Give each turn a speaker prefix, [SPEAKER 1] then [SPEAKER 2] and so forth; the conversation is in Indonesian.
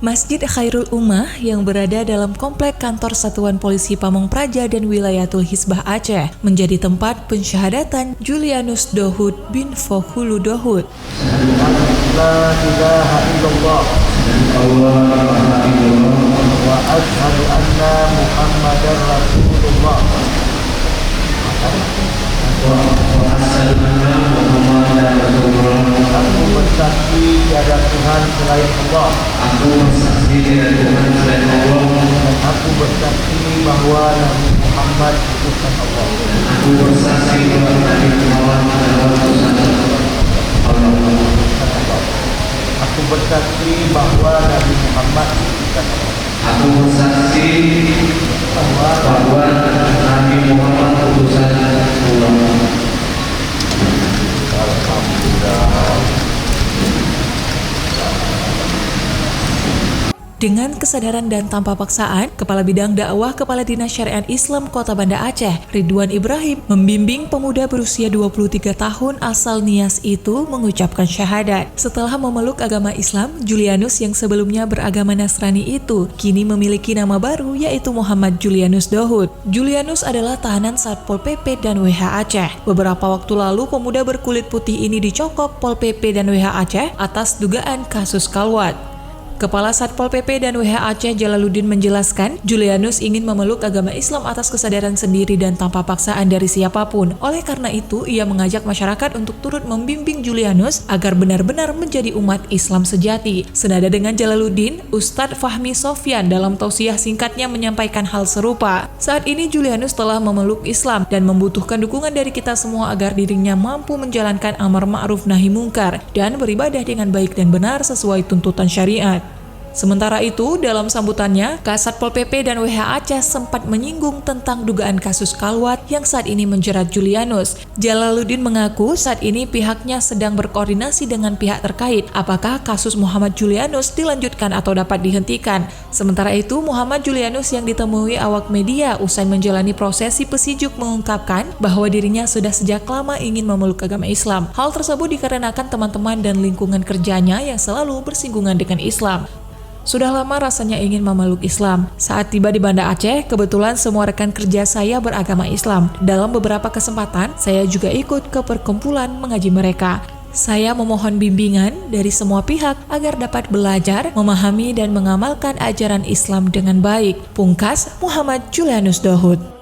[SPEAKER 1] Masjid Khairul Ummah yang berada dalam komplek kantor Satuan Polisi Pamong Praja dan Wilayatul Hizbah Aceh menjadi tempat pensyahadatan Julianus Dohud bin Fokhulu Dohud.
[SPEAKER 2] La ilaha illallah wa asyhadu anna Muhammadar Rasulullah. Aku bersaksi tiada Tuhan selain Allah. Dan aku bersaksi bahwa Nabi Muhammad utusan Allah. Aku bersaksi bahwa Nabi Muhammad utusan Allah.
[SPEAKER 3] Aku bersaksi bahwa Nabi Muhammad utusan Allah.
[SPEAKER 1] Dengan kesadaran dan tanpa paksaan, Kepala Bidang Dakwah Kepala Dinas Syariat Islam Kota Banda Aceh, Ridwan Ibrahim, membimbing pemuda berusia 23 tahun asal Nias itu mengucapkan syahadat. Setelah memeluk agama Islam, Julianus yang sebelumnya beragama Nasrani itu kini memiliki nama baru yaitu Muhammad Julianus Dohud. Julianus adalah tahanan Satpol PP dan WH Aceh. Beberapa waktu lalu, pemuda berkulit putih ini dicokok Pol PP dan WH Aceh atas dugaan kasus kalwat. Kepala Satpol PP dan WH Aceh Jalaluddin menjelaskan, Julianus ingin memeluk agama Islam atas kesadaran sendiri dan tanpa paksaan dari siapapun. Oleh karena itu, ia mengajak masyarakat untuk turut membimbing Julianus agar benar-benar menjadi umat Islam sejati. Senada dengan Jalaluddin, Ustadz Fahmi Sofyan dalam tausiah singkatnya menyampaikan hal serupa. Saat ini Julianus telah memeluk Islam dan membutuhkan dukungan dari kita semua agar dirinya mampu menjalankan amar ma'ruf nahi mungkar dan beribadah dengan baik dan benar sesuai tuntutan syariat. Sementara itu, dalam sambutannya, Kasat Pol PP dan WH Aceh sempat menyinggung tentang dugaan kasus kalwat yang saat ini menjerat Julianus. Jalaluddin mengaku saat ini pihaknya sedang berkoordinasi dengan pihak terkait apakah kasus Muhammad Julianus dilanjutkan atau dapat dihentikan. Sementara itu, Muhammad Julianus yang ditemui awak media usai menjalani prosesi pesijuk mengungkapkan bahwa dirinya sudah sejak lama ingin memeluk agama Islam. Hal tersebut dikarenakan teman-teman dan lingkungan kerjanya yang selalu bersinggungan dengan Islam. Sudah lama rasanya ingin memeluk Islam. Saat tiba di Banda Aceh, kebetulan semua rekan kerja saya beragama Islam. Dalam beberapa kesempatan, saya juga ikut ke perkumpulan mengaji mereka. Saya memohon bimbingan dari semua pihak agar dapat belajar, memahami dan mengamalkan ajaran Islam dengan baik. Pungkas Muhammad Julianus Dohud.